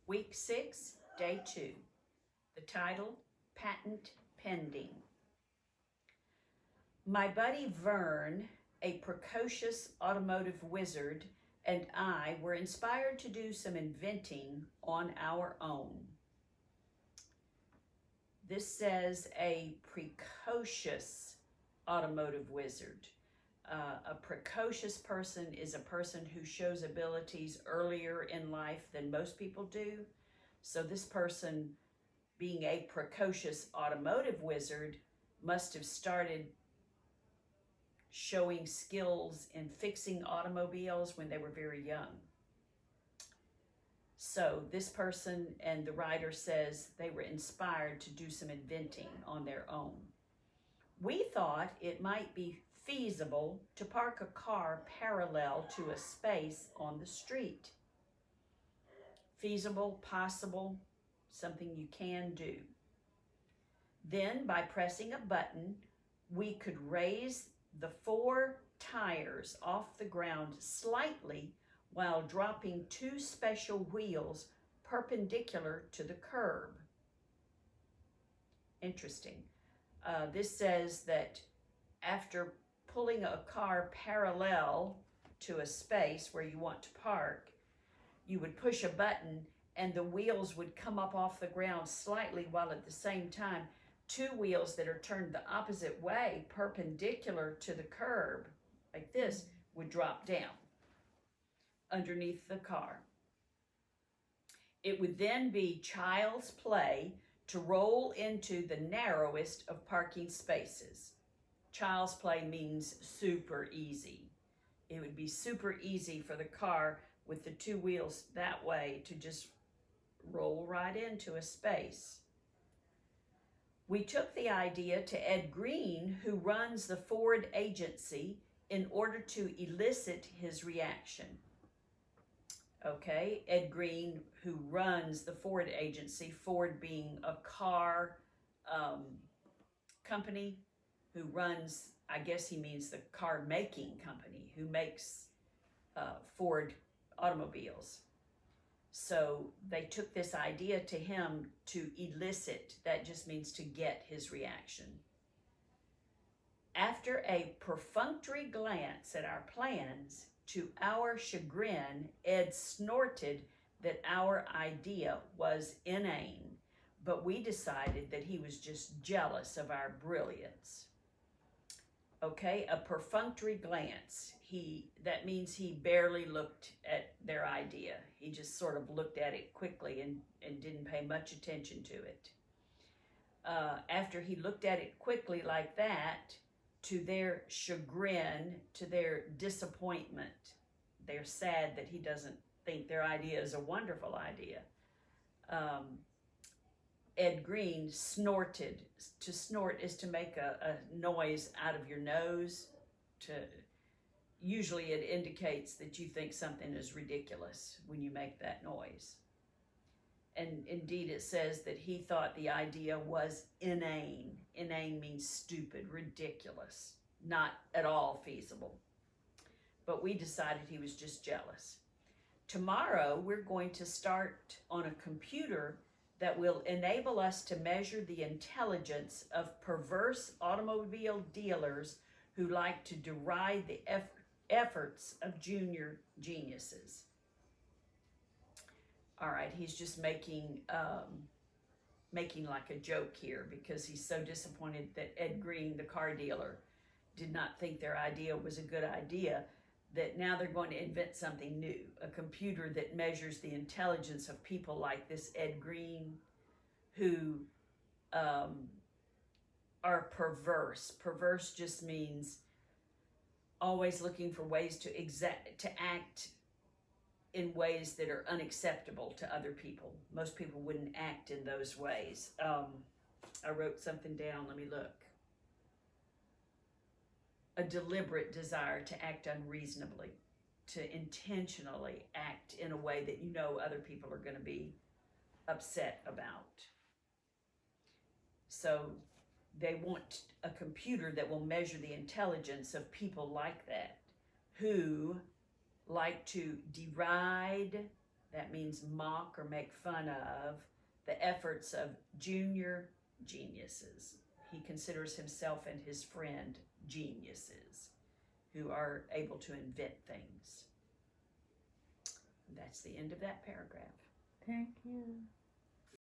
Week 6, Day 2. The title, Patent Pending. My buddy Vern, a precocious automotive wizard, and I were inspired to do some inventing on our own. This says a precocious automotive wizard. A precocious person is a person who shows abilities earlier in life than most people do. So this person, being a precocious automotive wizard, must have started showing skills in fixing automobiles when they were very young. So this person, and the writer says they were inspired to do some inventing on their own. We thought it might be feasible to park a car parallel to a space on the street. Feasible, possible, something you can do. Then, by pressing a button, we could raise the 4 tires off the ground slightly while dropping 2 special wheels perpendicular to the curb. Interesting. This says that after pulling a car parallel to a space where you want to park, you would push a button and the wheels would come up off the ground slightly, while at the same time 2 wheels that are turned the opposite way, perpendicular to the curb, like this, would drop down underneath the car. It would then be child's play to roll into the narrowest of parking spaces. Child's play means super easy. It would be super easy for the car with the 2 wheels that way to just roll right into a space. We took the idea to Ed Green, who runs the Ford agency, in order to elicit his reaction. Okay, Ed Green, who runs the Ford agency, Ford being a car company, who runs, I guess he means the car making company, who makes Ford automobiles. So they took this idea to him to elicit. That just means to get his reaction. After a perfunctory glance at our plans, to our chagrin, Ed snorted that our idea was inane, but we decided that he was just jealous of our brilliance. Okay, a perfunctory glance. That means he barely looked at their idea. He just sort of looked at it quickly and didn't pay much attention to it. After he looked at it quickly like that, to their chagrin, to their disappointment, they're sad that he doesn't think their idea is a wonderful idea. Ed Green snorted. To snort is to make a noise out of your nose. Usually it indicates that you think something is ridiculous when you make that noise. And indeed it says that he thought the idea was inane. Inane means stupid, ridiculous, not at all feasible. But we decided he was just jealous. Tomorrow we're going to start on a computer that will enable us to measure the intelligence of perverse automobile dealers who like to deride the efforts of junior geniuses. All right, he's just making like a joke here, because he's so disappointed that Ed Green, the car dealer, did not think their idea was a good idea, that now they're going to invent something new, a computer that measures the intelligence of people like this Ed Green, who are perverse. Perverse just means always looking for ways to act in ways that are unacceptable to other people. Most people wouldn't act in those ways. I wrote something down, let me look. A deliberate desire to act unreasonably, to intentionally act in a way that you know other people are going to be upset about. So they want a computer that will measure the intelligence of people like that, who like to deride, That means mock or make fun of the efforts of junior geniuses. He considers himself and his friend geniuses who are able to invent things. And that's the end of that paragraph. Thank you.